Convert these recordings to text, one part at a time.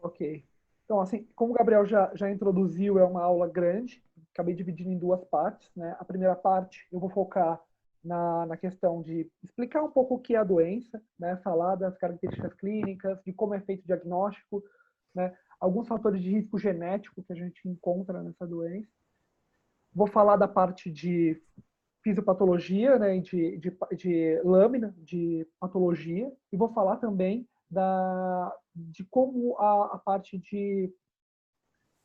Ok. Então, assim, como o Gabriel já introduziu, é uma aula grande, acabei dividindo em duas partes, né? A primeira parte eu vou focar na questão de explicar um pouco o que é a doença, né? Falar das características clínicas, de como é feito o diagnóstico, né? Alguns fatores de risco genético que a gente encontra nessa doença. Vou falar da parte de fisiopatologia, né, de lâmina, de patologia, e vou falar também de como a parte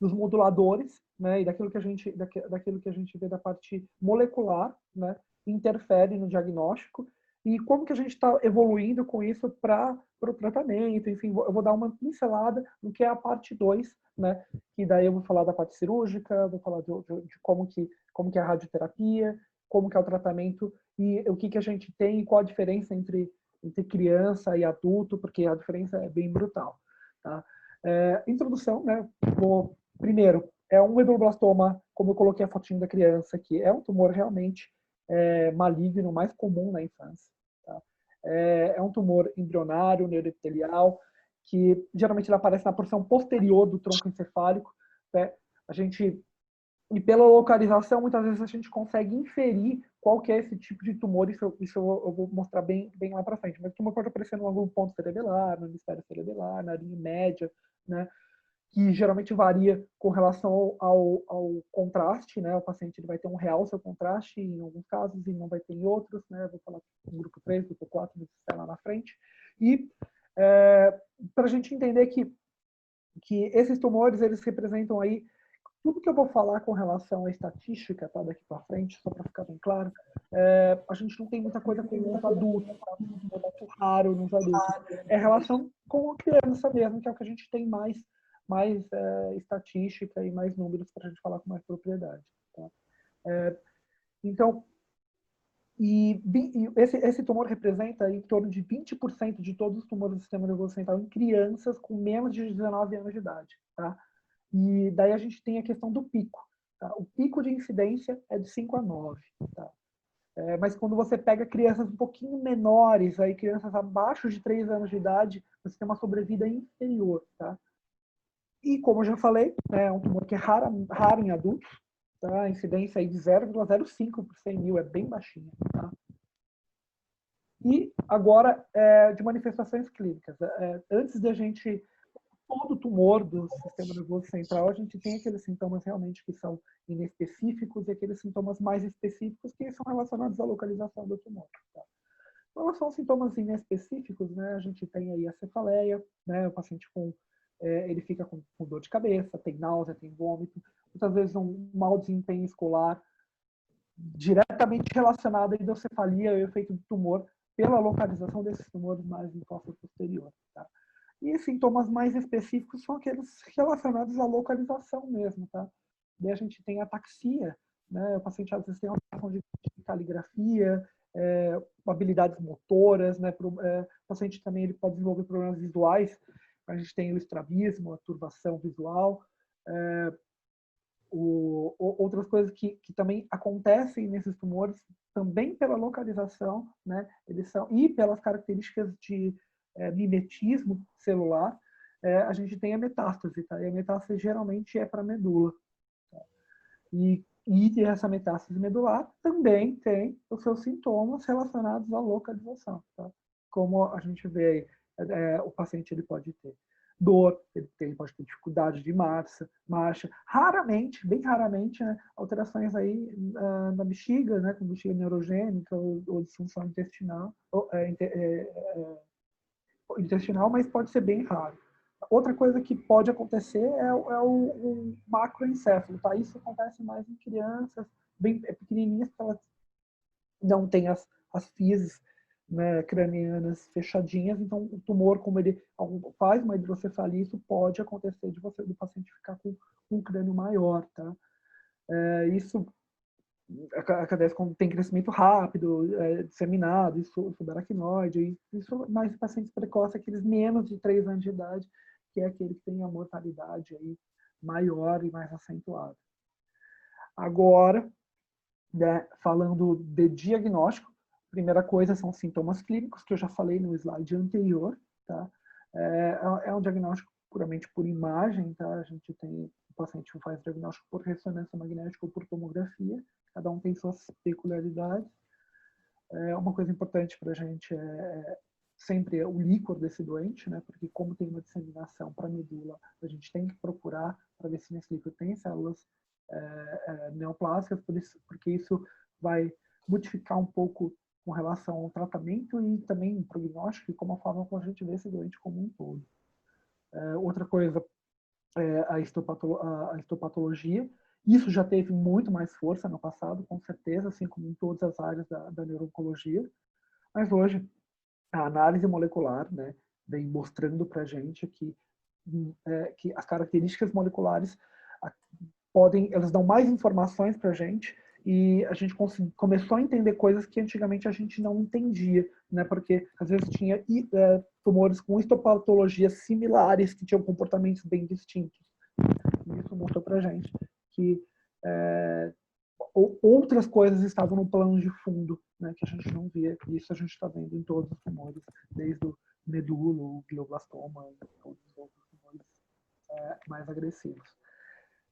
dos moduladores, né, e daquilo que a gente vê da parte molecular, né, interfere no diagnóstico, e como que a gente está evoluindo com isso para o tratamento, enfim, eu vou dar uma pincelada no que é a parte 2, né, que daí eu vou falar da parte cirúrgica, vou falar de como que é a radioterapia, como que é o tratamento e o que a gente tem e qual a diferença entre criança e adulto, porque a diferença é bem brutal. Tá? Introdução, né? Primeiro, é um medulloblastoma, como eu coloquei a fotinho da criança aqui, é um tumor realmente maligno, mais comum na infância. Tá? É um tumor embrionário, neuroepitelial, que geralmente ele aparece na porção posterior do tronco encefálico. Né? A gente, e pela localização, muitas vezes a gente consegue inferir qual que é esse tipo de tumor, isso eu vou mostrar bem lá para frente. Mas o tumor pode aparecer no ângulo ponto cerebelar, no hemisfério cerebelar, na linha média, né? Que geralmente varia com relação ao contraste, né? O paciente ele vai ter um realce ao contraste em alguns casos e não vai ter em outros, né? Vou falar do grupo 3, grupo 4, vou citar lá na frente. E para a gente entender que esses tumores, eles representam aí tudo que eu vou falar com relação à estatística, tá, daqui para frente, só para ficar bem claro, a gente não tem muita coisa com os adultos, tá? É muito raro nos adultos. É relação com a criança mesmo, que é o que a gente tem mais estatística e mais números para a gente falar com mais propriedade. Tá? Então, esse tumor representa em torno de 20% de todos os tumores do sistema nervoso central em crianças com menos de 19 anos de idade. Tá? E daí a gente tem a questão do pico. Tá? O pico de incidência é de 5 a 9. Tá? Mas quando você pega crianças um pouquinho menores, aí crianças abaixo de 3 anos de idade, você tem uma sobrevida inferior. Tá? E como eu já falei, é um tumor que é raro em adultos, tá? A incidência aí de 0,05 por 100 mil é bem baixinha. Tá? E agora, de manifestações clínicas. Antes da gente todo tumor do sistema nervoso central, a gente tem aqueles sintomas realmente que são inespecíficos e aqueles sintomas mais específicos que são relacionados à localização do tumor. Tá? Com relação aos sintomas inespecíficos, né, a gente tem aí a cefaleia, né, o paciente ele fica com dor de cabeça, tem náusea, tem vômito, muitas vezes um mau desempenho escolar, diretamente relacionado à hidrocefalia e ao efeito do tumor pela localização desses tumores mais em fossa posterior. Tá? E sintomas mais específicos são aqueles relacionados à localização mesmo, tá? Daí a gente tem ataxia, né? O paciente às vezes tem uma alteração de caligrafia, habilidades motoras, né? O paciente também ele pode desenvolver problemas visuais, a gente tem o estrabismo, a turbação visual, outras coisas que também acontecem nesses tumores, também pela localização, né? Eles são, e pelas características de mimetismo celular, a gente tem a metástase, tá? E a metástase geralmente é para a medula. Tá? E essa metástase medular também tem os seus sintomas relacionados à localização, tá? Como a gente vê aí, o paciente ele pode ter dor, ele pode ter dificuldade de marcha, raramente, bem raramente, né, alterações aí na bexiga, né, com bexiga neurogênica ou disfunção intestinal, intestinal, mas pode ser bem raro. Outra coisa que pode acontecer é o macroencéfalo, tá? Isso acontece mais em crianças bem pequenininhas, porque elas não têm as fezes, né, cranianas fechadinhas, então o tumor, como ele faz uma hidrocefalia, isso pode acontecer do paciente ficar com um crânio maior, tá? Isso acontece quando tem crescimento rápido, disseminado, isso subaracnoide, isso mais em pacientes precoces, aqueles menos de 3 anos de idade, que é aquele que tem a mortalidade aí maior e mais acentuada. Agora, né, falando de diagnóstico, primeira coisa são sintomas clínicos, que eu já falei no slide anterior, tá? É um diagnóstico puramente por imagem, tá? A gente tem, o paciente faz diagnóstico por ressonância magnética ou por tomografia, cada um tem suas peculiaridades. Uma coisa importante para a gente sempre o líquor desse doente, né? Porque como tem uma disseminação para a medula, a gente tem que procurar para ver se nesse líquor tem células neoplásicas, porque isso vai modificar um pouco com relação ao tratamento e também o prognóstico e como a forma como a gente vê esse doente como um todo. Outra coisa é a histopatologia. Isso já teve muito mais força no passado, com certeza, assim como em todas as áreas da neuro-oncologia. Mas hoje, a análise molecular, né, vem mostrando para a gente que as características moleculares elas dão mais informações para a gente e a gente começou a entender coisas que antigamente a gente não entendia, né? Porque às vezes tinha tumores com histopatologias similares que tinham comportamentos bem distintos. E isso mostrou para a gente que outras coisas estavam no plano de fundo, né? Que a gente não via. E isso a gente está vendo em todos os tumores, desde o medulo, o glioblastoma e todos os outros tumores mais agressivos.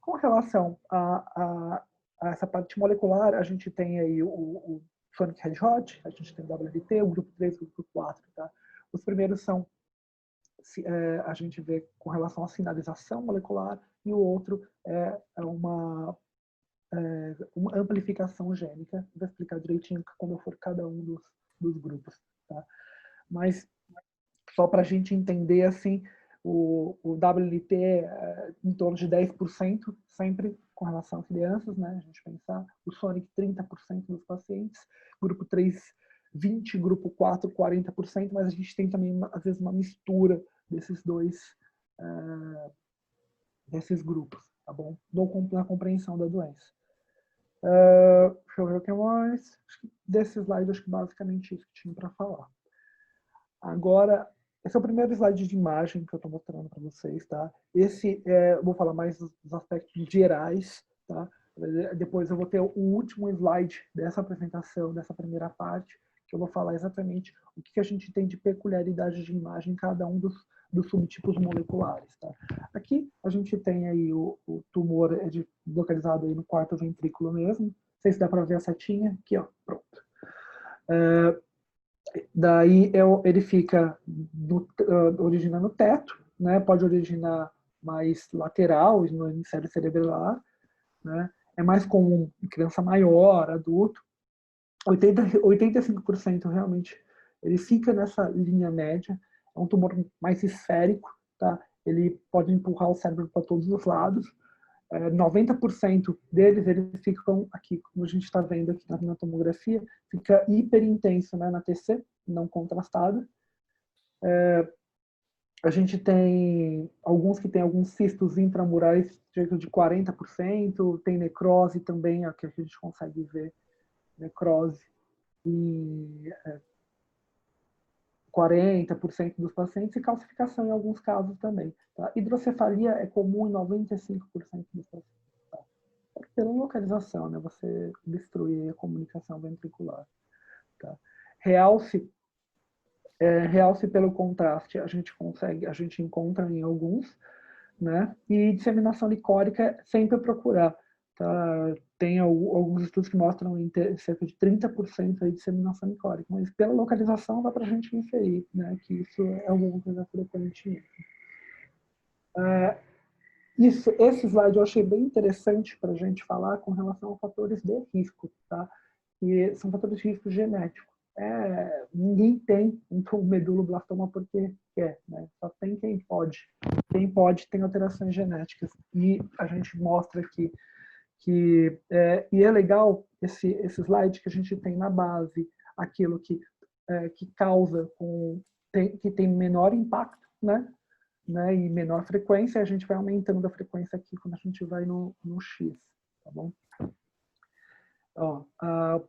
Com relação a essa parte molecular, a gente tem aí o Sonic Hedgehog, a gente tem o WLT, o grupo 3 e o grupo 4. Tá? Os primeiros são, a gente vê com relação à sinalização molecular, e o outro é uma amplificação gênica. Vou explicar direitinho quando for cada um dos grupos. Tá? Mas, só para a gente entender, assim, o WLT é em torno de 10%, sempre com relação a crianças, né? A gente pensar. O Sonic, 30% dos pacientes. Grupo 3, 20%. Grupo 4, 40%. Mas a gente tem também, às vezes, uma mistura desses desses grupos, tá bom? Na compreensão da doença. Deixa eu ver o que mais. Desse slide, acho que basicamente isso que tinha para falar. Agora, esse é o primeiro slide de imagem que eu estou mostrando para vocês, tá? Eu vou falar mais dos aspectos gerais, tá? Depois eu vou ter o último slide dessa apresentação, dessa primeira parte, que eu vou falar exatamente o que a gente tem de peculiaridade de imagem em cada um dos subtipos moleculares, tá? Aqui a gente tem aí o tumor localizado aí no quarto ventrículo mesmo. Não sei se dá para ver a setinha. Aqui, ó, pronto. Daí ele fica originando teto, né? Pode originar mais lateral, no hemisfério cerebelar, né? É mais comum em criança maior, adulto. 85% realmente ele fica nessa linha média. É um tumor mais esférico, tá? Ele pode empurrar o cérebro para todos os lados. 90% deles, eles ficam aqui, como a gente está vendo aqui na tomografia, fica hiperintenso, né, na TC, não contrastada. A gente tem alguns que tem alguns cistos intramurais de 40%, tem necrose também, aqui a gente consegue ver necrose em 40% dos pacientes, e calcificação em alguns casos também. Tá? Hidrocefalia é comum em 95% dos pacientes. Tá? Pela localização, né? Você destruir a comunicação ventricular. Tá? Realce pelo contraste, a gente encontra em alguns, né? E disseminação licórica, sempre procurar. Tá? Tem alguns estudos que mostram cerca de 30% de disseminação licórica, mas pela localização dá para a gente inferir, né, que isso é alguma coisa frequente. Esse slide eu achei bem interessante para a gente falar com relação a fatores de risco, tá? E são fatores de risco genético. Ninguém tem um meduloblastoma porque quer, né? Só tem quem pode. Quem pode tem alterações genéticas. E a gente mostra aqui e é legal esse slide que a gente tem na base aquilo que causa que tem menor impacto, né, e menor frequência. A gente vai aumentando a frequência aqui quando a gente vai no X, tá bom?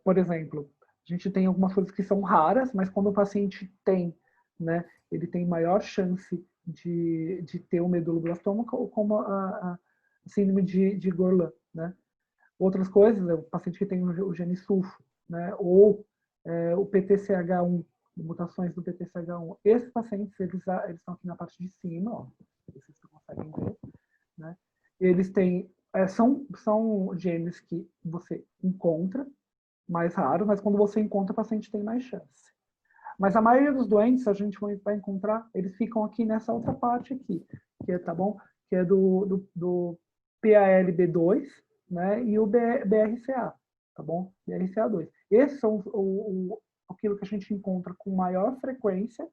Por exemplo, a gente tem algumas coisas que são raras, mas quando o paciente tem, né, ele tem maior chance de ter o meduloblastoma, como a síndrome de Gorlin, né? Outras coisas, o paciente que tem o gene sulfo, né, ou o PTCH1, mutações do PTCH1. Esses pacientes, eles estão aqui na parte de cima, ó, esse eles têm, são genes que você encontra, mais raro, mas quando você encontra, o paciente tem mais chance. Mas a maioria dos doentes, a gente vai encontrar, eles ficam aqui nessa outra parte aqui, que é, tá bom? Que é do PALB2, né? E o BRCA, tá bom? BRCA2. Esses são aquilo que a gente encontra com maior frequência,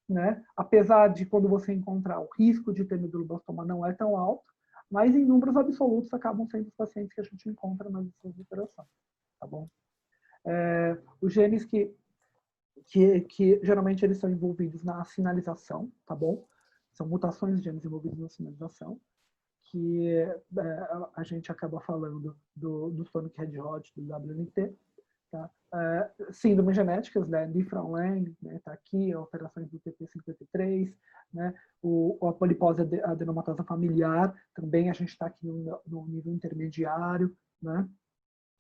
né? Apesar de quando você encontrar o risco de ter medulloblastoma não é tão alto, mas em números absolutos acabam sendo os pacientes que a gente encontra nas listas de operação, tá bom? Os genes que geralmente eles são envolvidos na sinalização, tá bom? São mutações de genes envolvidos na sinalização, que a gente acaba falando do Sonic Hedgehog, do WNT, tá? Síndromes genéticas, né? Diffram-Lang, né? Tá aqui, alterações do TP53, né? A polipose adenomatosa familiar, também a gente está aqui no nível intermediário, né?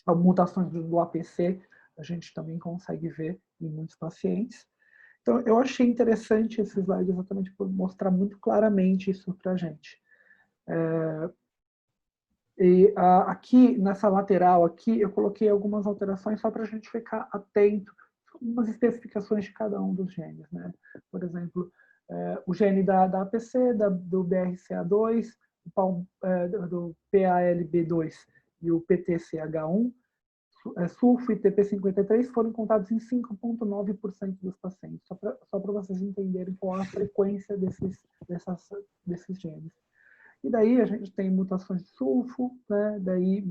As mutações do APC, a gente também consegue ver em muitos pacientes. Então, eu achei interessante esse slide exatamente por mostrar muito claramente isso para a gente. Aqui, nessa lateral aqui, eu coloquei algumas alterações só para a gente ficar atento, umas especificações de cada um dos genes, né? Por exemplo, o gene da APC, do BRCA2, do PALB2 e o PTCH1, sulfo e TP53 foram encontrados em 5,9% dos pacientes, só para vocês entenderem qual a frequência desses genes. E daí a gente tem mutações de sulfo, né? daí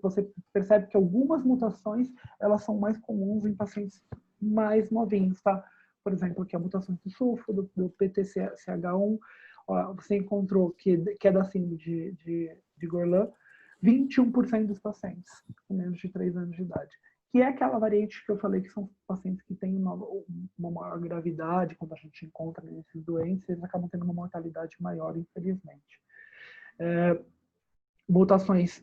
você percebe que algumas mutações elas são mais comuns em pacientes mais novinhos, tá? Por exemplo, aqui a mutação de sulfo do PTCH1, você encontrou que é da síndrome de Gorlin, 21% dos pacientes com menos de 3 anos de idade. Que é aquela variante que eu falei que são pacientes que têm uma maior gravidade, quando a gente encontra esses doentes, eles acabam tendo uma mortalidade maior, infelizmente. Mutações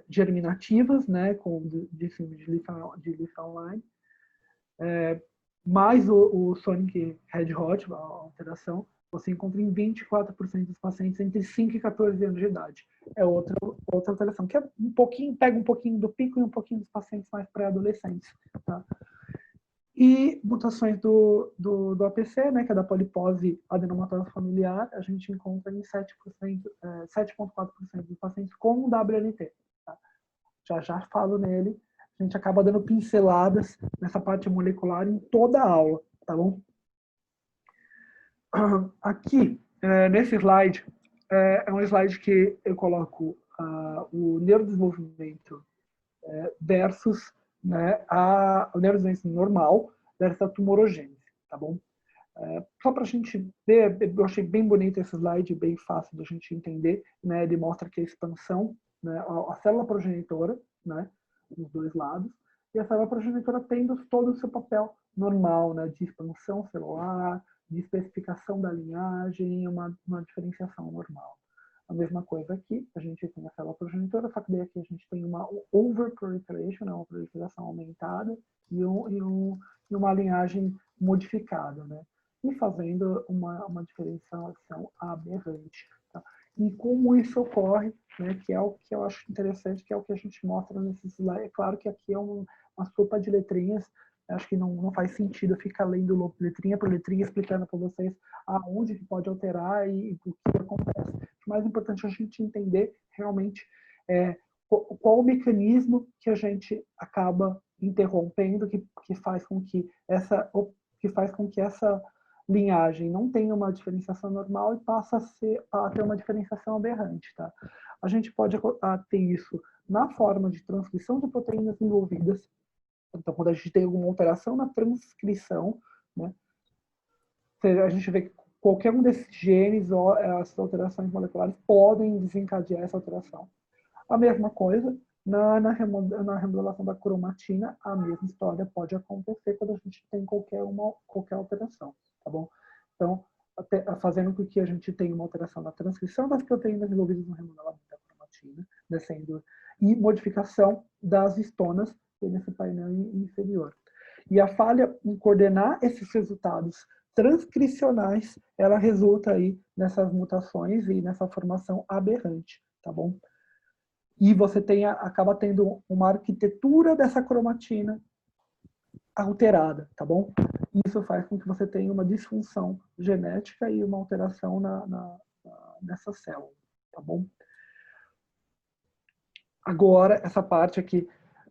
germinativas, né, de Liefeld-Line, mais o Sonic Hedgehog, a alteração, você encontra em 24% dos pacientes entre 5 e 14 anos de idade. É outra alteração, que pega um pouquinho do pico e um pouquinho dos pacientes mais pré-adolescentes. Tá? E mutações do APC, né, que é da polipose adenomatosa familiar, a gente encontra em 7,4% dos pacientes com WNT. Tá? Já falo nele, a gente acaba dando pinceladas nessa parte molecular em toda a aula, tá bom? Aqui, nesse slide, é um slide que eu coloco o neurodesenvolvimento versus, né, o neurodesenvolvimento normal versus a tumorogênese, tá bom? Só para a gente ver, eu achei bem bonito esse slide, bem fácil de a gente entender, né? Ele mostra que a expansão, né, a célula progenitora, né, dos dois lados, e a célula progenitora tendo todo o seu papel normal, né, de expansão celular, de especificação da linhagem e uma diferenciação normal. A mesma coisa aqui, a gente tem a célula progenitora, só que daí aqui a gente tem uma overproliferation, uma proliferação aumentada, e uma linhagem modificada, né? E fazendo uma diferenciação aberrante. Tá? E como isso ocorre, né, que é o que eu acho interessante, que é o que a gente mostra nesse slide. É claro que aqui é uma sopa de letrinhas, acho que não faz sentido eu ficar lendo letrinha por letrinha, explicando para vocês aonde que pode alterar e o que acontece. O mais importante é a gente entender realmente qual o mecanismo que a gente acaba interrompendo, que faz com que essa linhagem não tenha uma diferenciação normal e passa a ter uma diferenciação aberrante. Tá? A gente pode ter isso na forma de transcrição de proteínas envolvidas. Então, quando a gente tem alguma alteração na transcrição, né, a gente vê que qualquer um desses genes ou as alterações moleculares podem desencadear essa alteração. A mesma coisa na remodelação da cromatina, a mesma história pode acontecer quando a gente tem qualquer alteração, tá bom? Então, fazendo com que a gente tenha uma alteração na transcrição das proteínas envolvidas no remodelamento da cromatina, descendo, e modificação das histonas nesse painel inferior. E a falha em coordenar esses resultados transcricionais, ela resulta aí nessas mutações e nessa formação aberrante, tá bom? E você acaba tendo uma arquitetura dessa cromatina alterada, tá bom? Isso faz com que você tenha uma disfunção genética e uma alteração nessa célula, tá bom? Agora, essa parte aqui,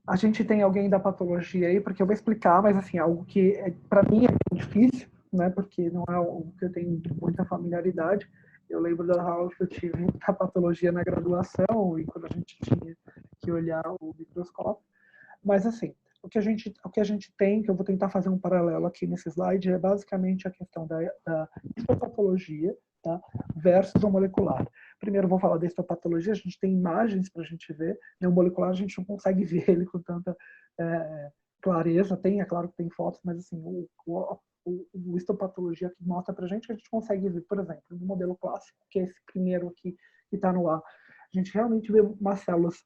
a gente tem alguém da patologia aí, porque eu vou explicar, mas assim, algo que para mim é difícil, né? Porque não é algo que eu tenho muita familiaridade. Eu lembro da aula que eu tive da patologia na graduação e quando a gente tinha que olhar o microscópio. Mas assim, o que a gente tem, que eu vou tentar fazer um paralelo aqui nesse slide, é basicamente a questão da histopatologia, tá, versus o molecular. Primeiro, vou falar da histopatologia, a gente tem imagens para a gente ver, né, o molecular a gente não consegue ver ele com tanta clareza, é claro que tem fotos, mas assim, o histopatologia que mostra para a gente consegue ver, por exemplo, no modelo clássico, que é esse primeiro aqui que está no ar, a gente realmente vê umas células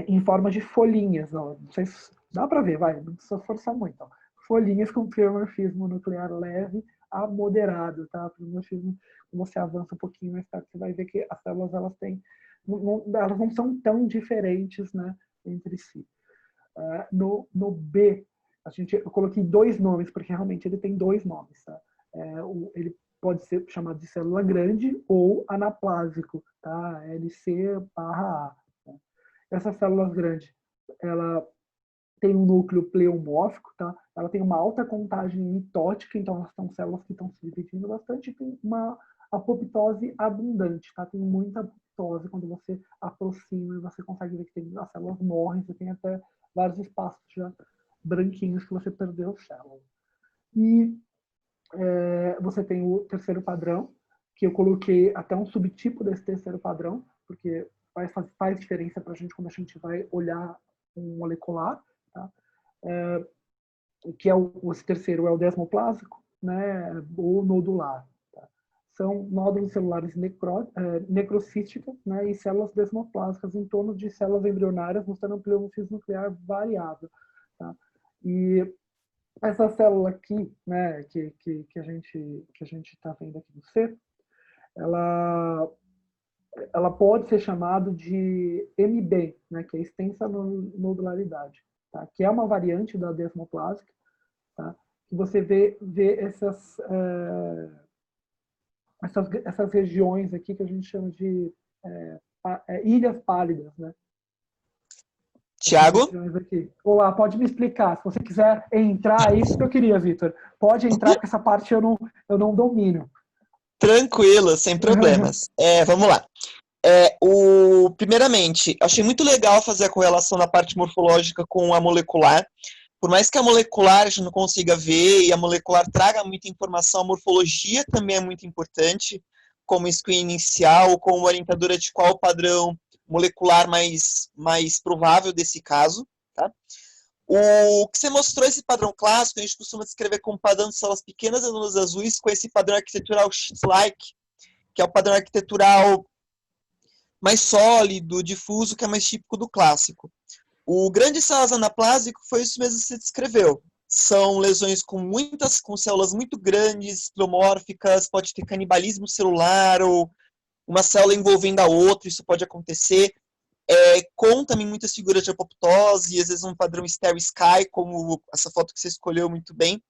em forma de folhinhas, ó. Não sei se dá para ver, vai, não precisa forçar muito. Ó. Folhinhas com pleomorfismo nuclear leve a moderado, tá? Pleomorfismo, quando você avança um pouquinho mais tarde, você vai ver que as células elas têm, elas não são tão diferentes, né, entre si. No B, eu coloquei 2 nomes, porque realmente ele tem 2 nomes, tá? Ele pode ser chamado de célula grande ou anaplásico, tá? LC/A. Essas células grandes, ela tem um núcleo pleomórfico, tá? Ela tem uma alta contagem mitótica, então elas são células que estão se dividindo bastante, e tem uma apoptose abundante, tá? Tem muita apoptose quando você aproxima e você consegue ver que as células morrem, você tem até vários espaços já branquinhos que você perdeu célula. E você tem o terceiro padrão, que eu coloquei até um subtipo desse terceiro padrão, porque faz diferença para a gente quando a gente vai olhar um molecular, tá? Que é esse terceiro é o desmoplásico, né, ou nodular. Tá? São nódulos celulares necrocísticas, né, e células desmoplásicas em torno de células embrionárias, mostrando um pleomorfismo nuclear variável. Tá? E essa célula aqui, né, que a gente está vendo aqui no C, ela pode ser chamada de MB, né, que é extensa nodularidade, tá? Que é uma variante da desmoplásica, tá? Que você vê essas regiões aqui que a gente chama de ilhas pálidas, né? Tiago? Olá, pode me explicar, se você quiser entrar, é isso que eu queria, Vitor. Pode entrar, porque essa parte eu não domino. Tranquilo, sem problemas. Vamos lá. Primeiramente, achei muito legal fazer a correlação na parte morfológica com a molecular. Por mais que a molecular a gente não consiga ver e a molecular traga muita informação, a morfologia também é muito importante, como screen inicial, como orientadora de qual o padrão molecular mais provável desse caso. Tá? O que você mostrou, esse padrão clássico, a gente costuma descrever como padrão de células pequenas e azuis azuis, com esse padrão arquitetural Sheets-like, que é o padrão arquitetural mais sólido, difuso, que é mais típico do clássico. O grande células anaplásico foi isso mesmo que você descreveu. São lesões com células muito grandes, pleomórficas, pode ter canibalismo celular ou uma célula envolvendo a outra, isso pode acontecer. Com também muitas figuras de apoptose, às vezes um padrão Starry-Sky, como essa foto que você escolheu muito bem.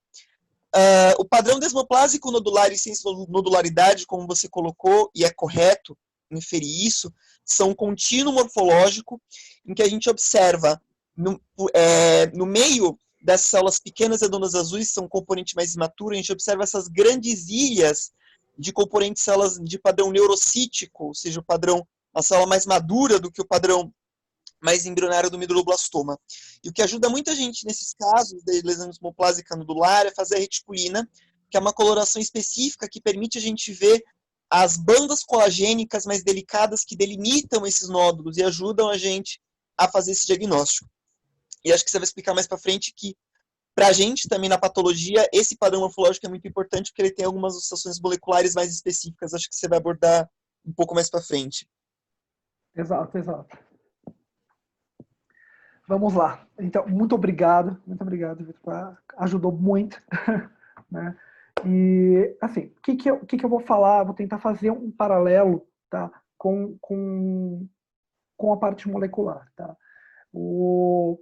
O padrão desmoplásico nodular e sem nodularidade, como você colocou, e é correto inferir isso, são um contínuo morfológico em que a gente observa no meio das células pequenas redondas azuis, são um componente mais imaturo, a gente observa essas grandes ilhas de componentes células de padrão neurocítico, ou seja, o padrão, a célula mais madura do que o padrão mais embrionário do medulloblastoma. E o que ajuda muita gente nesses casos de lesão desmoplásica nodular é fazer a reticulina, que é uma coloração específica que permite a gente ver as bandas colagênicas mais delicadas que delimitam esses nódulos e ajudam a gente a fazer esse diagnóstico. E acho que você vai explicar mais para frente que, para a gente também na patologia, esse padrão morfológico é muito importante porque ele tem algumas associações moleculares mais específicas. Acho que você vai abordar um pouco mais para frente. Exato. Vamos lá. Então, muito obrigado, Vitor, ajudou muito, né? E, assim, o que eu vou falar? Vou tentar fazer um paralelo, tá? Com a parte molecular, tá? O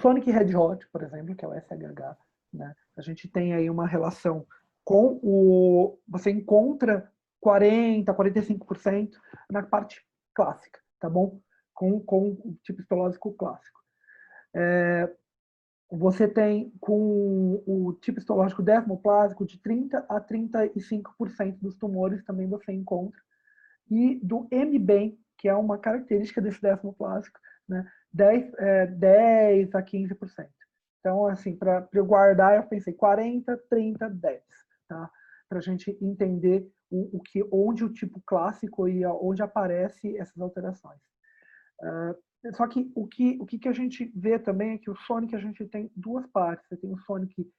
Sonic Hedgehog, por exemplo, que é o SHH, né? A gente tem aí uma relação com o... Você encontra 45% na parte clássica, tá bom? Com o tipo histológico clássico. Você tem com o tipo histológico desmoplásico de 30 a 35% dos tumores também você encontra. E do MBEM, que é uma característica desse desmoplásico, né, 10 a 15%. Então, assim, para eu guardar, eu pensei 40, 30, 10, tá? Para a gente entender onde o tipo clássico e onde aparecem essas alterações. Só que o que a gente vê também é que o Sonic a gente tem duas partes. Você tem o Sonic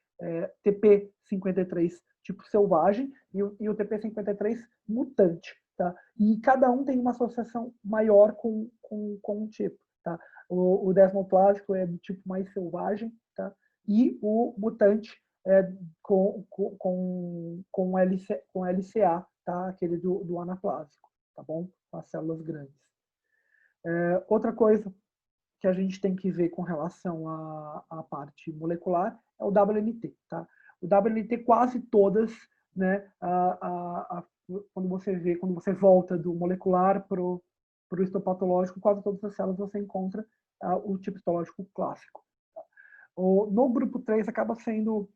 TP53 tipo selvagem e o TP53 mutante. Tá? E cada um tem uma associação maior com um tipo. Tá? O desmoplásico é do tipo mais selvagem, tá? E o mutante é com LCA, tá? Aquele do anaplásico, tá bom? Com as células grandes. Outra coisa que a gente tem que ver com relação à parte molecular é o WNT. Tá? O WNT quase todas, né, quando você volta do molecular para o histopatológico, quase todas as células você encontra o tipo histológico clássico. Tá? No grupo 3 acaba sendo,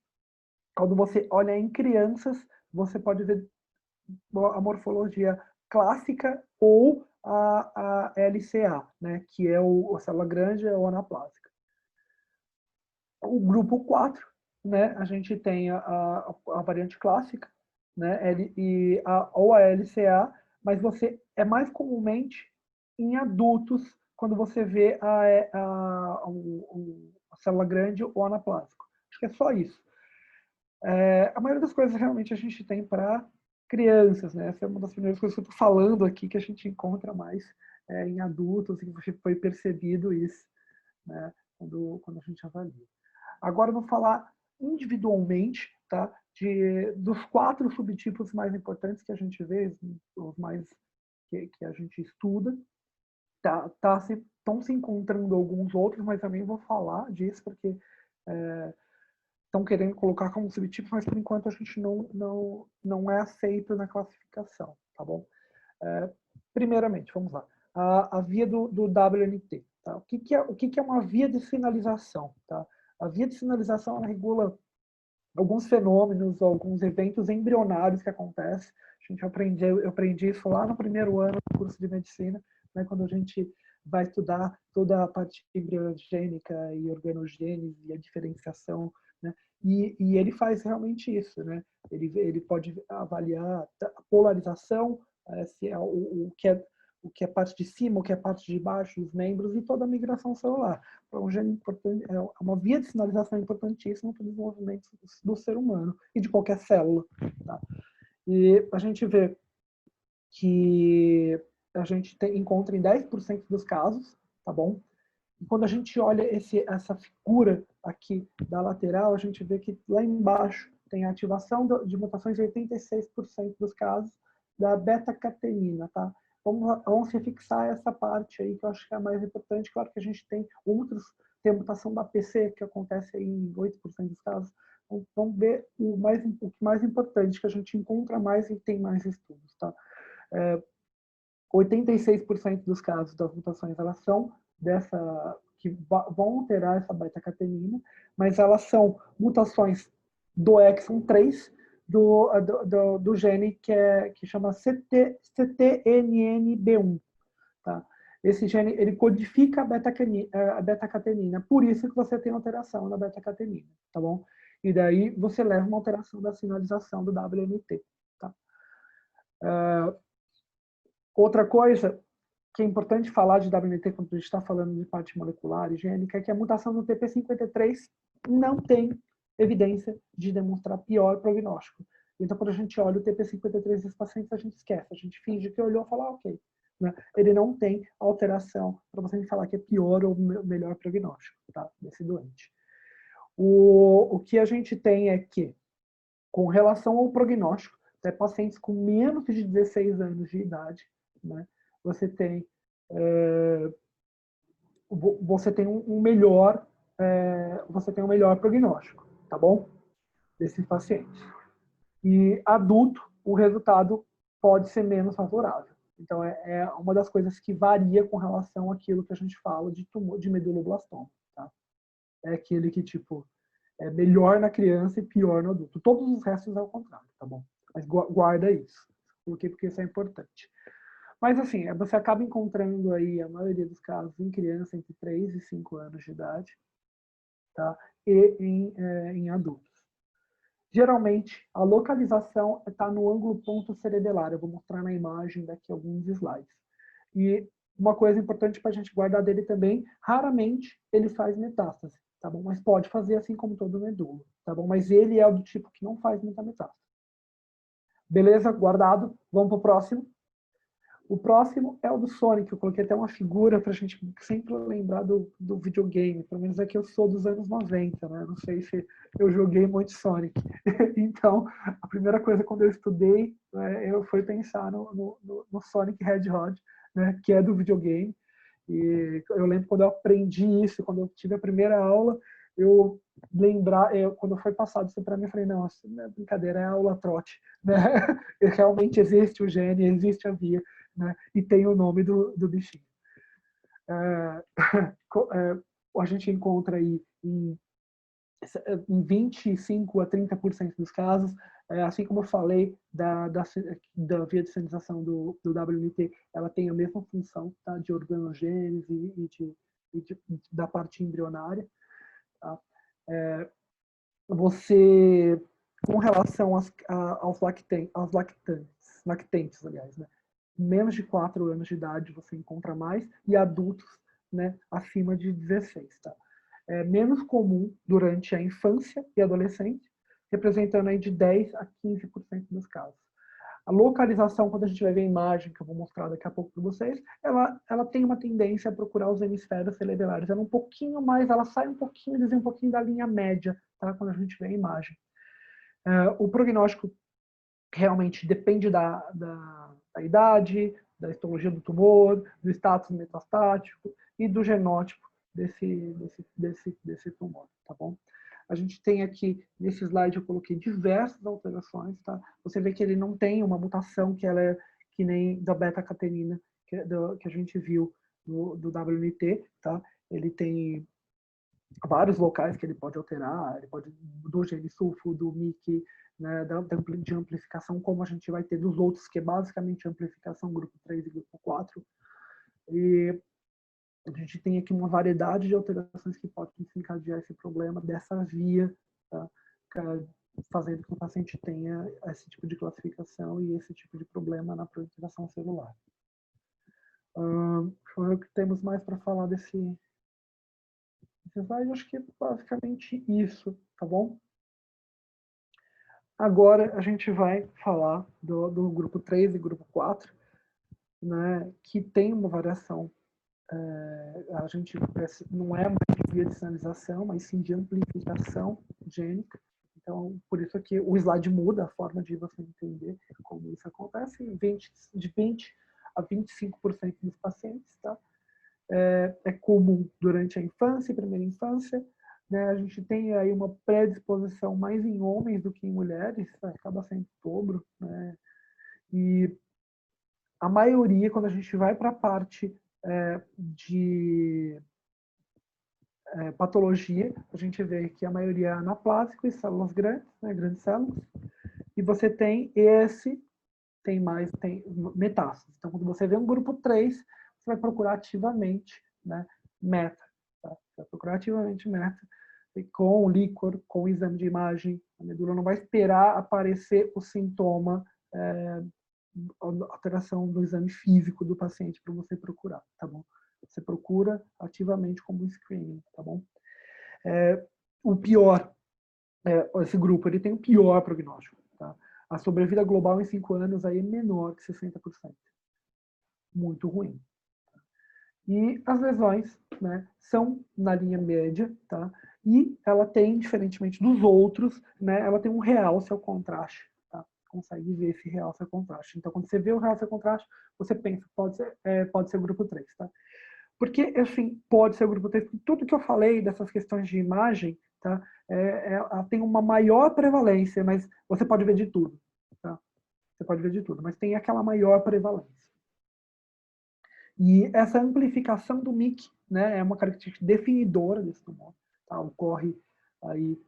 quando você olha em crianças, você pode ver a morfologia clássica ou a LCA, né, que é a célula grande ou anaplásica. O grupo 4, né, a gente tem a variante clássica, né, ou a LCA, mas você é mais comumente em adultos quando você vê a célula grande ou anaplásico. Acho que é só isso. A maioria das coisas realmente a gente tem para crianças, né? Essa é uma das primeiras coisas que eu estou falando aqui, que a gente encontra mais em adultos, e que foi percebido isso, né? Quando a gente avalia. Agora eu vou falar individualmente, tá? Dos 4 subtipos mais importantes que a gente vê, os mais que a gente estuda. Estão se encontrando alguns outros, mas também vou falar disso, porque estão querendo colocar como subtipo, mas por enquanto a gente não é aceito na classificação, tá bom? Primeiramente, vamos lá. A via do WNT. Tá? O que é uma via de sinalização? Tá? A via de sinalização ela regula alguns fenômenos, alguns eventos embrionários que acontecem. Eu aprendi isso lá no primeiro ano do curso de medicina, né, quando a gente vai estudar toda a parte embriogênica e organogênese e a diferenciação, né? E ele faz realmente isso, né? Ele pode avaliar a polarização, se é o que é parte de cima, o que é parte de baixo, os membros e toda a migração celular. É um gene importante, é uma via de sinalização importantíssima para o desenvolvimento do ser humano e de qualquer célula. Tá? E a gente vê que a gente encontra em 10% dos casos, tá bom? E quando a gente olha essa figura aqui da lateral, a gente vê que lá embaixo tem a ativação de mutações em 86% dos casos da beta-catenina, tá? Vamos refixar essa parte aí, que eu acho que é a mais importante. Claro que a gente tem outros, tem a mutação da PC, que acontece aí em 8% dos casos. Vamos ver o mais importante, que a gente encontra mais e tem mais estudos, tá? 86% dos casos das mutações elas são que vão alterar essa beta-catenina, mas elas são mutações do exon 3 do gene que chama CTNNB1. Tá? Esse gene ele codifica a beta-catenina, por isso que você tem alteração na beta-catenina, tá bom? E daí você leva uma alteração da sinalização do WNT. Tá? Outra coisa que é importante falar de WNT quando a gente está falando de parte molecular e gênica é que a mutação no TP53 não tem evidência de demonstrar pior prognóstico. Então, quando a gente olha o TP53 dos pacientes, a gente esquece, a gente finge que olhou e fala, ok. Né? Ele não tem alteração para você falar que é pior ou melhor prognóstico tá? Desse doente. O que a gente tem é que Com relação ao prognóstico, até pacientes com menos de 16 anos de idade, né, você tem um melhor prognóstico, tá bom? Desses pacientes. E adulto, o resultado pode ser menos favorável. Então, é uma das coisas que varia com relação àquilo que a gente fala de tumor de meduloblastoma. Tá? É aquele que, tipo, é melhor na criança e pior no adulto. Todos os restos é o contrário, tá bom? Mas guarda isso. Por quê? Porque isso é importante. Mas, assim, você acaba encontrando aí a maioria dos casos em criança entre 3 e 5 anos de idade, tá? E em adultos. Geralmente, a localização está no ângulo ponto cerebelar. Eu vou mostrar na imagem daqui a alguns slides. E uma coisa importante para a gente guardar dele também, raramente ele faz metástase, tá bom? Mas pode fazer assim como todo medulo, tá bom? Mas ele é do tipo que não faz muita metástase. Beleza? Guardado. Vamos para o próximo. O próximo é o do Sonic. Eu coloquei até uma figura para a gente sempre lembrar do videogame. Pelo menos é que eu sou dos anos 90, né? Não sei se eu joguei muito Sonic. Então, a primeira coisa quando eu estudei, né, eu fui pensar no Sonic Hedgehog, né, que é do videogame. E eu lembro quando eu aprendi isso, quando eu tive a primeira aula, quando foi passado isso para mim, eu falei, não, isso não é brincadeira, é aula trote. Né? Realmente existe o gene, existe a via, né? E tem o nome do bichinho. A gente encontra aí em 25 a 30% dos casos, assim como eu falei da via de sinalização do WNT, ela tem a mesma função, tá, de organogênese da parte embrionária. Tá? Você, com relação aos lactentes, aliás, né? Menos de 4 anos de idade você encontra mais, e adultos, né, acima de 16. Tá? É menos comum durante a infância e adolescente, representando aí de 10 a 15% dos casos. A localização, quando a gente vai ver a imagem, que eu vou mostrar daqui a pouco para vocês, ela tem uma tendência a procurar os hemisférios cerebelares. Ela é um pouquinho mais, ela sai um pouquinho da linha média, tá? Quando a gente vê a imagem. O prognóstico realmente depende da idade, da histologia do tumor, do status metastático e do genótipo desse tumor, tá bom? A gente tem aqui, nesse slide eu coloquei diversas alterações, tá? Você vê que ele não tem uma mutação que ela é que nem da beta-catenina que a gente viu do WNT, tá? Ele tem vários locais que ele pode alterar, ele pode do gene sulfo, do MIC, né, de amplificação, como a gente vai ter dos outros, que é basicamente amplificação grupo 3 e grupo 4. E a gente tem aqui uma variedade de alterações que podem desencadear esse problema dessa via, tá? Fazendo com que o paciente tenha esse tipo de classificação e esse tipo de problema na proliferação celular. Deixa eu ver o que temos mais para falar desse slide. Acho que é basicamente isso, tá bom? Agora a gente vai falar do grupo 3 e grupo 4, né, que tem uma variação. A gente não é mais de via de sinalização, mas sim de amplificação gênica. Então, por isso que o slide muda a forma de você entender como isso acontece. De 20 a 25% dos pacientes, tá? É comum durante a infância, primeira infância. Né? A gente tem aí uma predisposição mais em homens do que em mulheres, acaba sendo dobro. Né? E a maioria, quando a gente vai para a parte de patologia, a gente vê que a maioria é anaplásico e células grandes, né, grandes células, e você tem tem metástases. Então, quando você vê um grupo 3, você vai procurar ativamente, né, meta. Tá? Você vai procurar ativamente meta, e com líquor, com exame de imagem. A medula não vai esperar aparecer o sintoma, alteração do exame físico do paciente para você procurar, tá bom? Você procura ativamente como screening, tá bom? O pior, esse grupo, ele tem o pior prognóstico, tá? A sobrevida global em 5 anos aí é menor que 60%. Muito ruim. E as lesões, né, são na linha média, tá? E ela tem, diferentemente dos outros, né, ela tem um realce ao contraste. Tá? Consegue ver esse realce ao contraste. Então, quando você vê o realce ao contraste, você pensa, pode ser grupo 3. Tá? Porque, assim, pode ser o grupo 3. Tudo que eu falei dessas questões de imagem, tá? Ela tem uma maior prevalência, mas você pode ver de tudo. Tá? Você pode ver de tudo, mas tem aquela maior prevalência. E essa amplificação do MIC, né, é uma característica definidora desse tumor. Tá? Ocorre aí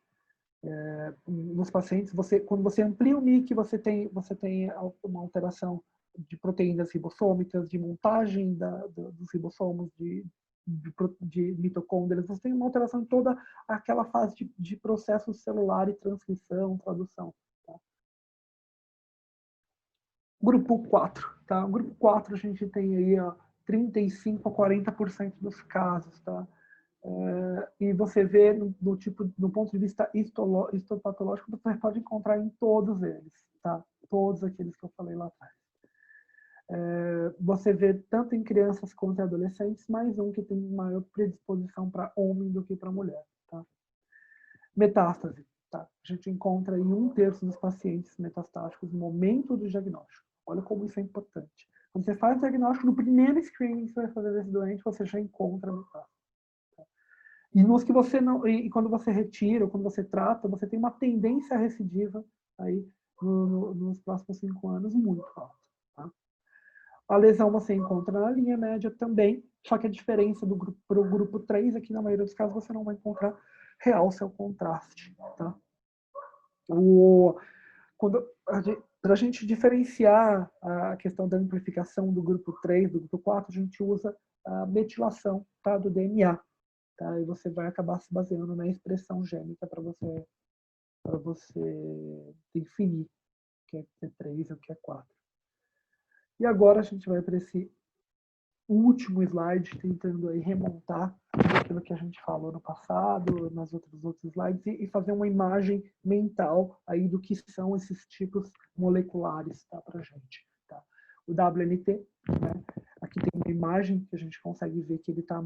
nos pacientes. Quando você amplia o MIC, você tem uma alteração de proteínas ribossômicas, de montagem dos ribossomos, de mitocôndrias. Você tem uma alteração em toda aquela fase de processo celular e transcrição, tradução. Tá? Grupo 4. Tá? O grupo 4 a gente tem aí 35 a 40% dos casos. Tá? E você vê no ponto de vista histopatológico, você pode encontrar em todos eles, tá? Todos aqueles que eu falei lá atrás. Você vê tanto em crianças quanto em adolescentes, mais um que tem maior predisposição para homem do que para mulher. Tá? Metástase. Tá? A gente encontra em 1/3 dos pacientes metastáticos no momento do diagnóstico. Olha como isso é importante. Quando você faz o diagnóstico, no primeiro screening que você vai fazer desse doente, você já encontra metástase. E nos que você não, e quando você retira, ou quando você trata, você tem uma tendência recidiva aí nos próximos 5 anos muito alta. Tá? A lesão você encontra na linha média também, só que a diferença para o grupo 3 aqui, na maioria dos casos, você não vai encontrar realce ao contraste. Tá? Para a gente diferenciar a questão da amplificação do grupo 3, do grupo 4, a gente usa a metilação, tá, do DNA. Tá? E você vai acabar se baseando na expressão gênica para você definir o que é T3 e o que é 4. E agora a gente vai para esse último slide, tentando aí remontar aquilo que a gente falou no passado, nas outros slides, e fazer uma imagem mental aí do que são esses tipos moleculares, tá, para a gente. Tá? O WNT, né? Aqui tem uma imagem que a gente consegue ver que ele está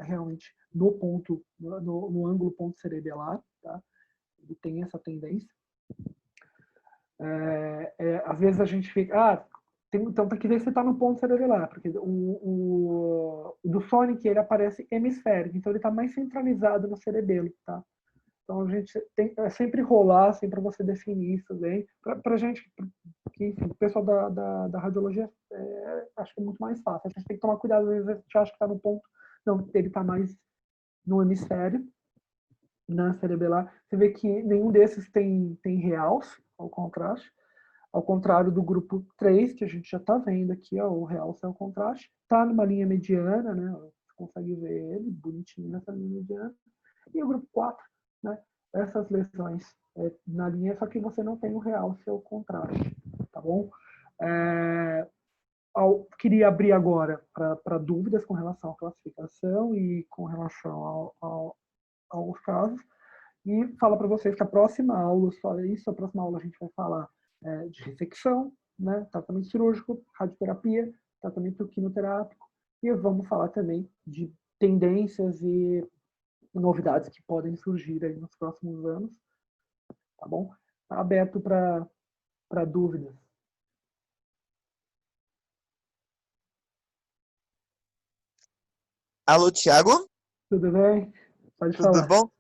realmente no ponto, no ângulo ponto cerebelar, tá? Ele tem essa tendência. Às vezes a gente fica, então tem que ver se está no ponto cerebelar, porque o do Sonic ele aparece hemisférico, então ele está mais centralizado no cerebelo, tá? Então a gente tem sempre rolar assim, para você definir isso bem, para a gente, que enfim, o pessoal da radiologia acho que é muito mais fácil. A gente tem que tomar cuidado, às vezes a gente acha que está no ponto, não, ele está mais no hemisfério, na cerebelar. Você vê que nenhum desses tem realce ao contraste, ao contrário do grupo 3, que a gente já está vendo aqui, o realce ao contraste, está numa linha mediana, né? Você consegue ver ele bonitinho nessa linha mediana. E o grupo 4, né? Essas lesões na linha, só que você não tem o realce ao contraste, tá bom? Queria abrir agora para dúvidas com relação à classificação e com relação aos casos. E fala para vocês que a próxima aula, só isso, a próxima aula a gente vai falar de ressecção, né, tratamento cirúrgico, radioterapia, tratamento quimioterápico, e vamos falar também de tendências e novidades que podem surgir aí nos próximos anos, tá bom? Tá aberto para dúvidas. Alô, Thiago? Tudo bem? Pode Tudo falar. bom? Dúvidas,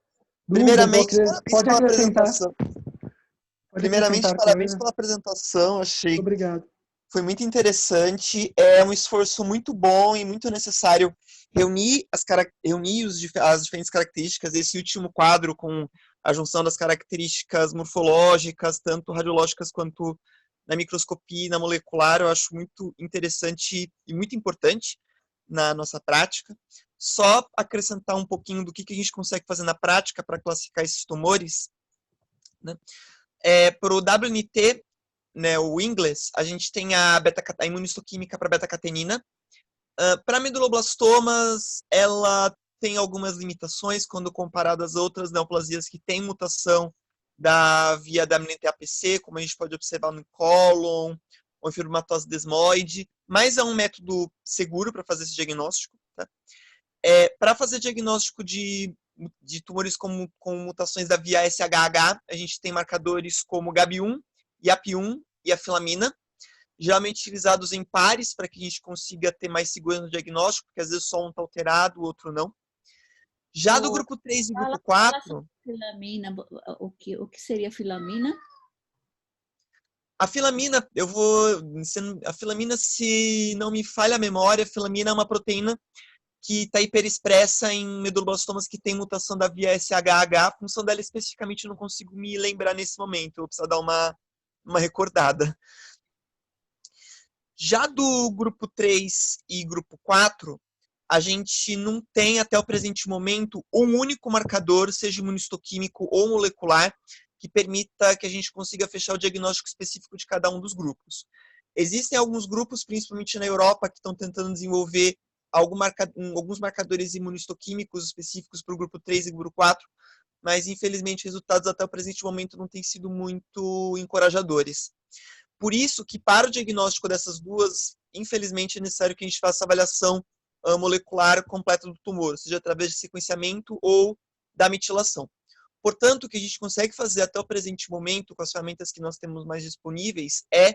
Primeiramente, parabéns pode pela acrescentar. apresentação. Pode Primeiramente, acrescentar parabéns coisa. pela apresentação. Achei Obrigado. foi muito interessante. É um esforço muito bom e muito necessário reunir as diferentes características. Esse último quadro com a junção das características morfológicas, tanto radiológicas quanto na microscopia e na molecular, eu acho muito interessante e muito importante na nossa prática. Só acrescentar um pouquinho do que a gente consegue fazer na prática para classificar esses tumores, né? Para o WNT, né, o inglês, a gente tem a imunistoquímica para beta-catenina. Para meduloblastomas, ela tem algumas limitações quando comparada às outras neoplasias que têm mutação da via WNT-APC, como a gente pode observar no cólon, ou em fibromatose desmoide, mas é um método seguro para fazer esse diagnóstico. Tá? Para fazer diagnóstico de de tumores com mutações da via SHH, a gente tem marcadores como GAB1, YAP1 e a filamina, geralmente utilizados em pares para que a gente consiga ter mais segurança no diagnóstico, porque às vezes só um está alterado, o outro não. Já do grupo 3 e grupo 4... Fala sobre filamina, o que seria filamina? A filamina, a filamina, se não me falha a memória, a filamina é uma proteína que está hiperexpressa em meduloblastomas que tem mutação da via SHH. A função dela especificamente eu não consigo me lembrar nesse momento, eu vou precisar dar uma recordada. Já do grupo 3 e grupo 4, a gente não tem até o presente momento um único marcador, seja imunistoquímico ou molecular, que permita que a gente consiga fechar o diagnóstico específico de cada um dos grupos. Existem alguns grupos, principalmente na Europa, que estão tentando desenvolver alguns marcadores imunistoquímicos específicos para o grupo 3 e grupo 4, mas infelizmente os resultados até o presente momento não têm sido muito encorajadores. Por isso que para o diagnóstico dessas duas, infelizmente é necessário que a gente faça a avaliação molecular completa do tumor, seja através de sequenciamento ou da metilação. Portanto, o que a gente consegue fazer até o presente momento, com as ferramentas que nós temos mais disponíveis, é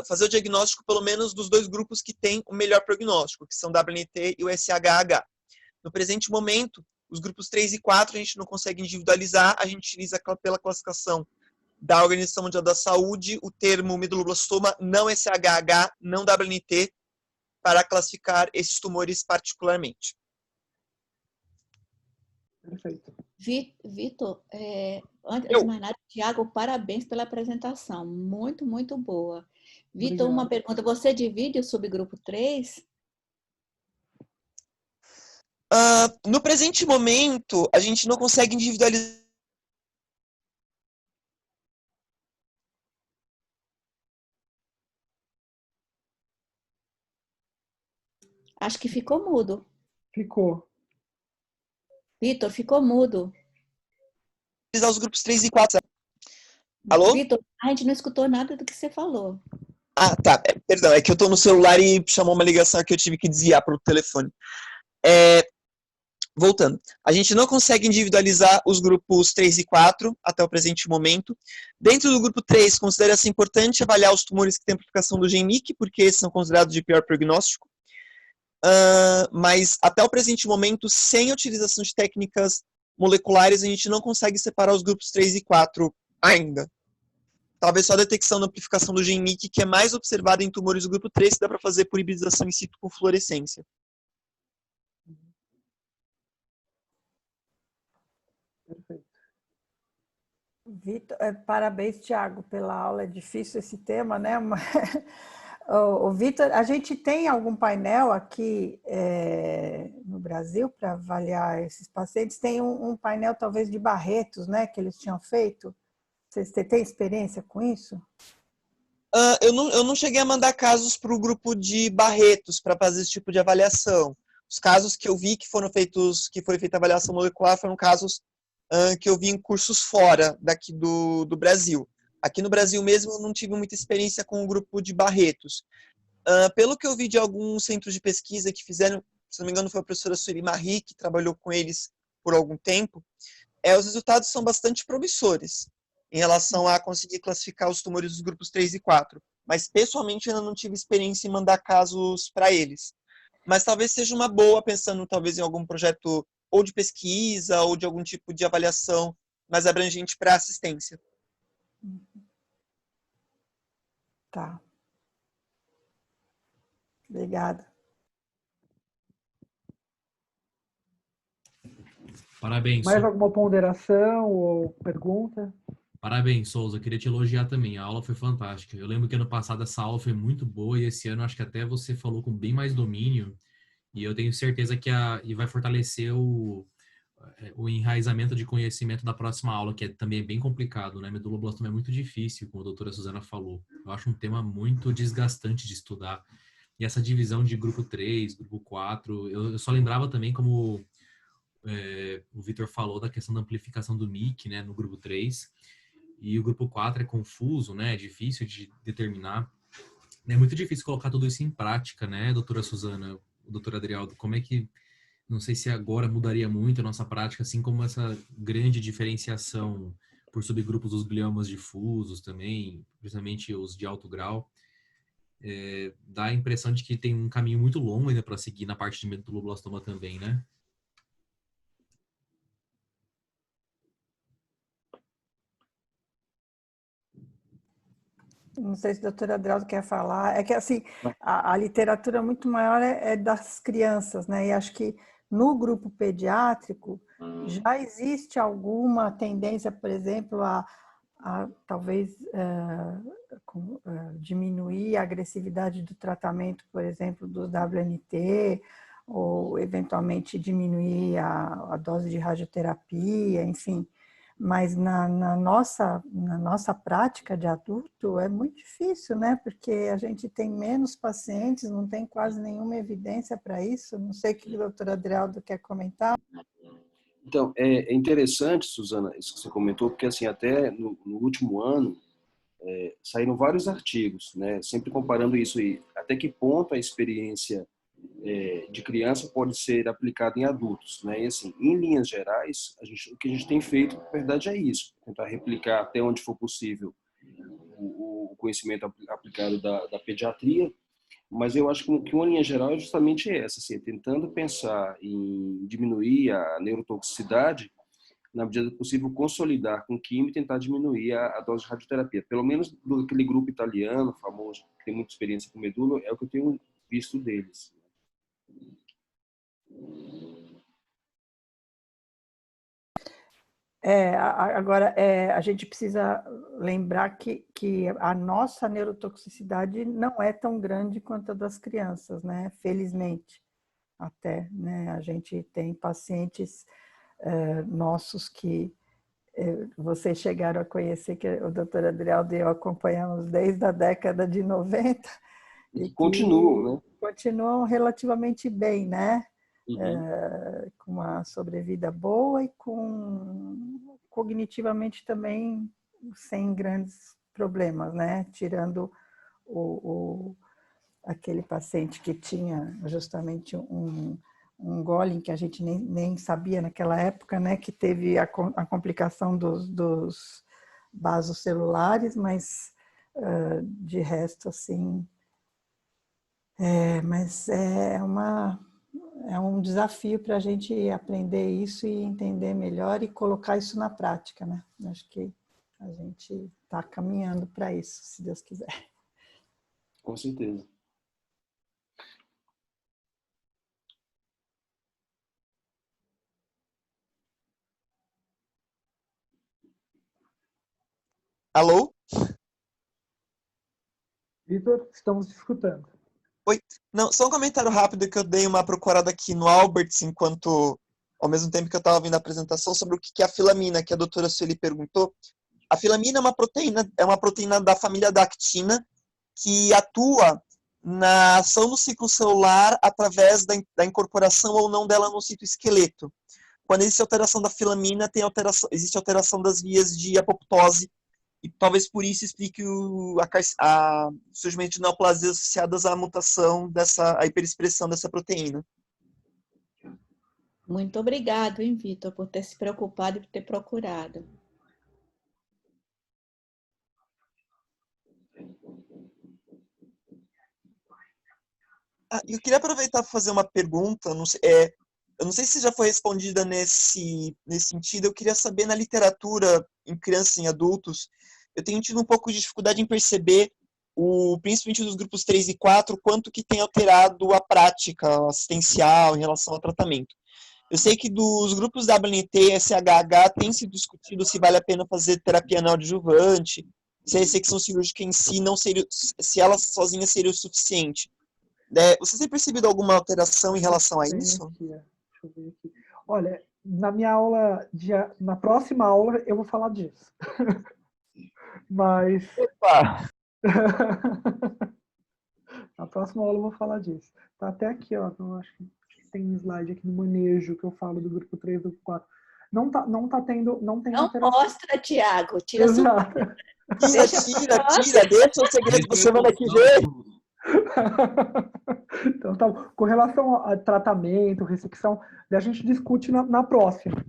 fazer o diagnóstico pelo menos dos dois grupos que têm o melhor prognóstico, que são o WNT e o SHH. No presente momento, os grupos 3 e 4 a gente não consegue individualizar, a gente utiliza pela classificação da Organização Mundial da Saúde o termo meduloblastoma não SHH, não WNT, para classificar esses tumores particularmente. Perfeito. Vitor, antes de mais nada, Tiago, parabéns pela apresentação. Muito, muito boa. Vitor, uma pergunta. Você divide o subgrupo 3? No presente momento, a gente não consegue individualizar. Acho que ficou mudo. Ficou. Vitor, ficou mudo. Os grupos 3 e 4. Alô? Vitor, a gente não escutou nada do que você falou. Ah, tá. Perdão, é que eu tô no celular e chamou uma ligação que eu tive que desviar para o telefone. Voltando. A gente não consegue individualizar os grupos 3 e 4 até o presente momento. Dentro do grupo 3, considera-se importante avaliar os tumores que têm amplificação do gene MYC, porque esses são considerados de pior prognóstico. Mas até o presente momento, sem a utilização de técnicas moleculares, a gente não consegue separar os grupos 3 e 4 ainda. Talvez só a detecção da amplificação do gene MYC, que é mais observada em tumores do grupo 3, que dá para fazer por hibridização in situ com fluorescência. Perfeito. Vitor, parabéns, Tiago, pela aula. É difícil esse tema, né? O Vitor, a gente tem algum painel aqui no Brasil para avaliar esses pacientes? Tem um painel talvez de Barretos, né? Que eles tinham feito. Você tem experiência com isso? Eu não cheguei a mandar casos para o grupo de Barretos para fazer esse tipo de avaliação. Os casos que eu vi que foi feita a avaliação molecular foram casos que eu vi em cursos fora daqui do Brasil. Aqui no Brasil mesmo eu não tive muita experiência com o grupo de Barretos. Pelo que eu vi de alguns centros de pesquisa que fizeram, se não me engano foi a professora Sueli Marie, que trabalhou com eles por algum tempo, os resultados são bastante promissores em relação a conseguir classificar os tumores dos grupos 3 e 4. Mas pessoalmente eu ainda não tive experiência em mandar casos para eles. Mas talvez seja uma boa, pensando talvez em algum projeto ou de pesquisa ou de algum tipo de avaliação mais abrangente para assistência. Tá. Obrigada. Parabéns. Mais alguma ponderação ou pergunta? Parabéns, Souza. Queria te elogiar também. A aula foi fantástica. Eu lembro que ano passado essa aula foi muito boa e esse ano acho que até você falou com bem mais domínio. E eu tenho certeza que vai fortalecer o enraizamento de conhecimento da próxima aula, que também é bem complicado, né? Meduloblastoma é muito difícil, como a doutora Suzana falou. Eu acho um tema muito desgastante de estudar. E essa divisão de grupo 3, grupo 4, eu só lembrava também como o Vitor falou da questão da amplificação do MYC, né, no grupo 3. E o grupo 4 é confuso, né? É difícil de determinar. É muito difícil colocar tudo isso em prática, né, doutora Suzana, doutor Adrialdo? Como é que Não sei se agora mudaria muito a nossa prática, assim como essa grande diferenciação por subgrupos dos gliomas difusos também, principalmente os de alto grau. Dá a impressão de que tem um caminho muito longo ainda para seguir na parte de medulloblastoma também, né? Não sei se a doutora Drauzio quer falar. É que, assim, a literatura muito maior é das crianças, né? E acho que no grupo pediátrico já existe alguma tendência, por exemplo, a talvez diminuir a agressividade do tratamento, por exemplo, do WNT, ou eventualmente diminuir a dose de radioterapia, enfim. Mas na nossa prática de adulto é muito difícil, né? Porque a gente tem menos pacientes, não tem quase nenhuma evidência para isso. Não sei o que a doutora Adrialdo quer comentar. Então, é interessante, Suzana, isso que você comentou, porque assim, até no último ano saíram vários artigos, né? Sempre comparando isso aí, até que ponto a experiência de criança pode ser aplicada em adultos, né? E assim, em linhas gerais, o que a gente tem feito, na verdade, é isso, tentar replicar até onde for possível o conhecimento aplicado da pediatria, mas eu acho que uma linha geral é justamente essa, assim, tentando pensar em diminuir a neurotoxicidade, na medida do possível, consolidar com químio e tentar diminuir a dose de radioterapia. Pelo menos daquele grupo italiano famoso, que tem muita experiência com medula, é o que eu tenho visto deles. Agora, a gente precisa lembrar que a nossa neurotoxicidade não é tão grande quanto a das crianças, né? Felizmente, até, né? A gente tem pacientes nossos que vocês chegaram a conhecer, que o doutor Adrialdo e eu acompanhamos desde a década de 90 e que continuam, né? Continuam relativamente bem, né? Uhum. Com uma sobrevida boa e cognitivamente também sem grandes problemas, né? Tirando aquele paciente que tinha justamente um Golgi que a gente nem sabia naquela época, né? Que teve a complicação dos vasos celulares, mas de resto, assim... mas é um desafio para a gente aprender isso e entender melhor e colocar isso na prática, né? Acho que a gente está caminhando para isso, se Deus quiser. Com certeza. Alô? Vitor, estamos te escutando. Oi? Não, só um comentário rápido que eu dei uma procurada aqui no Alberts, ao mesmo tempo que eu estava vendo a apresentação, sobre o que é a filamina, que a doutora Sueli perguntou. A filamina é uma proteína da família da actina, que atua na ação do ciclo celular através da incorporação ou não dela no citoesqueleto. Quando existe alteração da filamina, existe alteração das vias de apoptose, e talvez por isso explique o surgimento de neoplasias associadas à mutação à hiperexpressão dessa proteína. Muito obrigado, hein, Vitor, por ter se preocupado e por ter procurado. Eu queria aproveitar para fazer uma pergunta, eu não sei se já foi respondida nesse sentido, eu queria saber na literatura, em crianças e em adultos, eu tenho tido um pouco de dificuldade em perceber, principalmente dos grupos 3 e 4, quanto que tem alterado a prática assistencial em relação ao tratamento. Eu sei que dos grupos WNT e SHH tem sido discutido se vale a pena fazer terapia neoadjuvante, se a ressecção cirúrgica em si não seria, se ela sozinha seria o suficiente. Você tem percebido alguma alteração em relação a isso? Deixa eu ver aqui. Olha, na próxima aula eu vou falar disso. Mas... Opa! Na próxima aula eu vou falar disso. Tá até aqui, ó. Então, acho que tem um slide aqui no manejo que eu falo do grupo 3 e do 4. Não tem alteração. Mostra, Tiago. Tira Exato. Tira, deixa o segredo pra semana que vem. Então, tá bom. Com relação a tratamento, ressecção, a gente discute na próxima.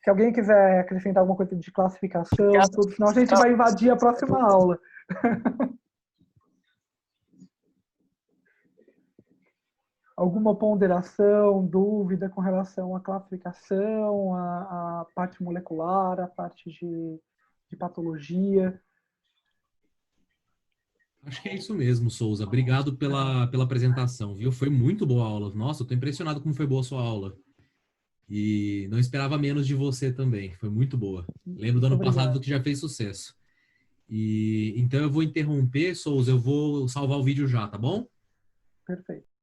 Se alguém quiser acrescentar alguma coisa de classificação, tudo, senão a gente vai invadir a próxima aula. Alguma ponderação, dúvida com relação à classificação, à parte molecular, à parte de patologia? Acho que é isso mesmo, Souza. Obrigado pela apresentação, viu? Foi muito boa a aula. Nossa, eu tô impressionado como foi boa a sua aula. E não esperava menos de você também. Foi muito boa. Lembro do ano passado que já fez sucesso. E então eu vou interromper, Souza. Eu vou salvar o vídeo já, tá bom? Perfeito.